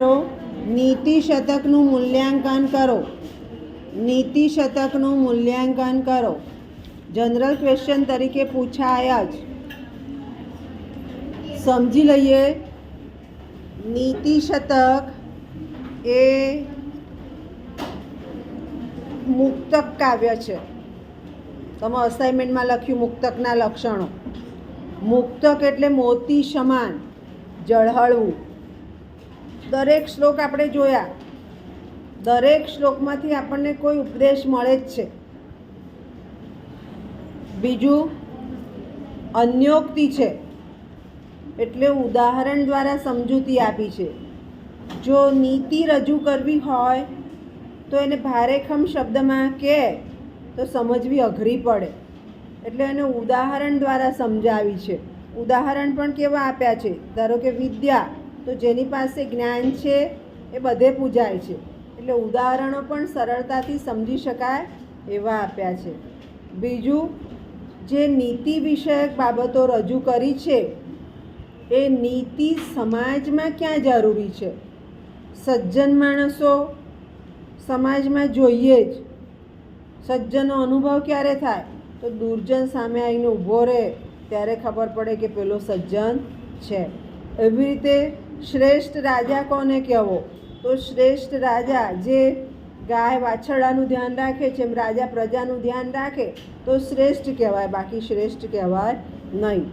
નીતિ શતકનું મૂલ્યાંકન કરો. નીતિ શતકનું મૂલ્યાંકન કરો. જનરલ ક્વેશ્ચન તરીકે પૂછાય જ. સમજી લઈએ. નીતિ શતક એ મુક્તક કાવ્ય છે. તમે અસાઇનમેન્ટમાં લખ્યું મુક્તકના લક્ષણો. મુક્તક એટલે મોતી સમાન ઝળહળવું. દરેક શ્લોક આપણે જોયા. દરેક શ્લોકમાંથી આપણને કોઈ ઉપદેશ મળે જ છે. બીજું અન્યોક્તિ છે, એટલે ઉદાહરણ દ્વારા સમજૂતી આપી છે. જો નીતિ રજૂ કરવી હોય તો એને ભારેખમ શબ્દમાં કહે તો સમજવી અઘરી પડે, એટલે એને ઉદાહરણ દ્વારા સમજાવી છે. ઉદાહરણ પણ કેવા આપ્યા છે? ધારો કે વિદ્યા, તો જેની પાસે જ્ઞાન છે એ બધે પૂજાય છે, એટલે ઉદાહરણો પણ સરળતાથી સમજી શકાય એવા આપ્યા છે. બીજું, જે નીતિ વિષયક બાબતો રજૂ કરી છે એ નીતિ સમાજમાં ક્યાં જરૂરી છે? સજ્જન માણસો સમાજમાં જોઈએ જ. સજ્જનનો અનુભવ ક્યારે થાય? તો દુર્જન સામે આવીને ઊભો રહે ત્યારે ખબર પડે કે પેલો સજ્જન છે. એવી રીતે શ્રેષ્ઠ રાજા કોને કહેવો? તો શ્રેષ્ઠ રાજા જે ગાય વાછરડાનું ધ્યાન રાખે છે એમ રાજા પ્રજાનું ધ્યાન રાખે તો શ્રેષ્ઠ કહેવાય, બાકી શ્રેષ્ઠ કહેવાય નહીં.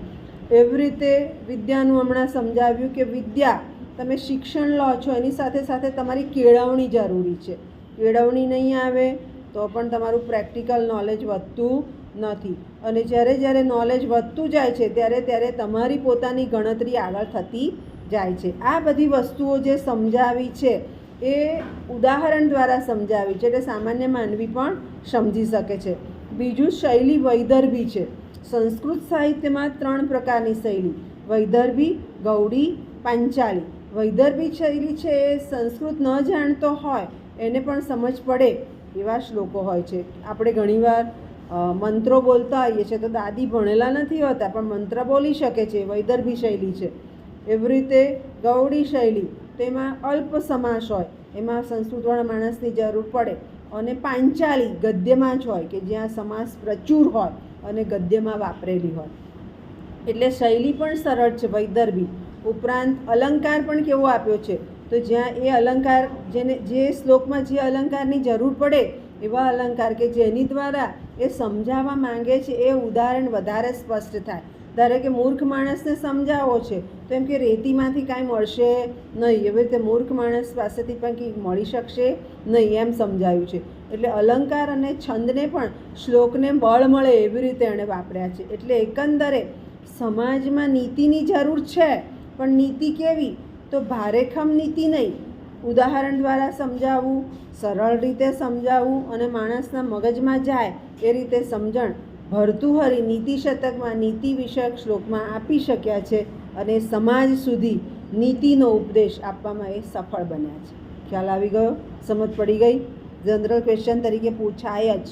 એવી રીતે વિદ્યાનું હમણાં સમજાવ્યું કે વિદ્યા, તમે શિક્ષણ લો છો એની સાથે સાથે તમારી કેળવણી જરૂરી છે. કેળવણી નહીં આવે તો પણ તમારું પ્રેક્ટિકલ નોલેજ વધતું નથી, અને જ્યારે જ્યારે નોલેજ વધતું જાય છે ત્યારે ત્યારે તમારી પોતાની ગણતરી આગળ થતી જાય છે. આ બધી વસ્તુઓ જે સમજાવી છે એ ઉદાહરણ દ્વારા સમજાવી છે, એટલે સામાન્ય માનવી પણ સમજી શકે છે. બીજું શૈલી વૈદર્ભી છે. સંસ્કૃત સાહિત્યમાં 3 પ્રકારની શૈલી: વૈદર્ભી, ગૌડી, પાંચાલી. વૈદર્ભી શૈલી છે એ સંસ્કૃત ન જાણતો હોય એને પણ સમજ પડે એવા શ્લોકો હોય છે. આપણે ઘણીવાર મંત્રો બોલતા હોઈએ છીએ તો દાદી ભણેલા નથી હોતા પણ મંત્ર બોલી શકે છે, વૈદર્ભી શૈલી છે. એવી રીતે ગૌડી શૈલી, તેમાં અલ્પ સમાસ હોય, એમાં સંસ્કૃતવાળા માણસની જરૂર પડે. અને પાંચાલી ગદ્યમાં જ હોય કે જ્યાં સમાસ પ્રચુર હોય અને ગદ્યમાં વાપરેલી હોય, એટલે શૈલી પણ સરળ છે વૈદર્ભી. ઉપરાંત અલંકાર પણ કેવો આપ્યો છે? તો જ્યાં એ અલંકાર જે શ્લોકમાં જે અલંકારની જરૂર પડે એવા અલંકાર કે જેની દ્વારા એ સમજાવવા માંગે છે એ ઉદાહરણ વધારે સ્પષ્ટ થાય. ધારો કે મૂર્ખ માણસને સમજાવો છે તો એમ કે રેતીમાંથી કાંઈ મળશે નહીં, એવી રીતે મૂર્ખ માણસ પાસેથી પણ કંઈ મળી શકશે નહીં, એમ સમજાવ્યું છે. એટલે અલંકાર અને છંદને પણ શ્લોકને બળ મળે એવી રીતે એણે વાપર્યા છે. એટલે એકંદરે સમાજમાં નીતિની જરૂર છે, પણ નીતિ કેવી? તો ભારેખમ નીતિ નહીં, ઉદાહરણ દ્વારા સમજાવવું, સરળ રીતે સમજાવવું અને માણસના મગજમાં જાય એ રીતે સમજણ ભર્તુહરી નીતિ શતકમાં નીતિ વિષયક શ્લોકમાં આપી શક્યા છે, અને સમાજ સુધી નીતિનો ઉપદેશ આપવામાં એ સફળ બન્યા છે. ખ્યાલ આવી ગયો? સમજ પડી ગઈ? જનરલ ક્વેશ્ચન તરીકે પૂછાય જ.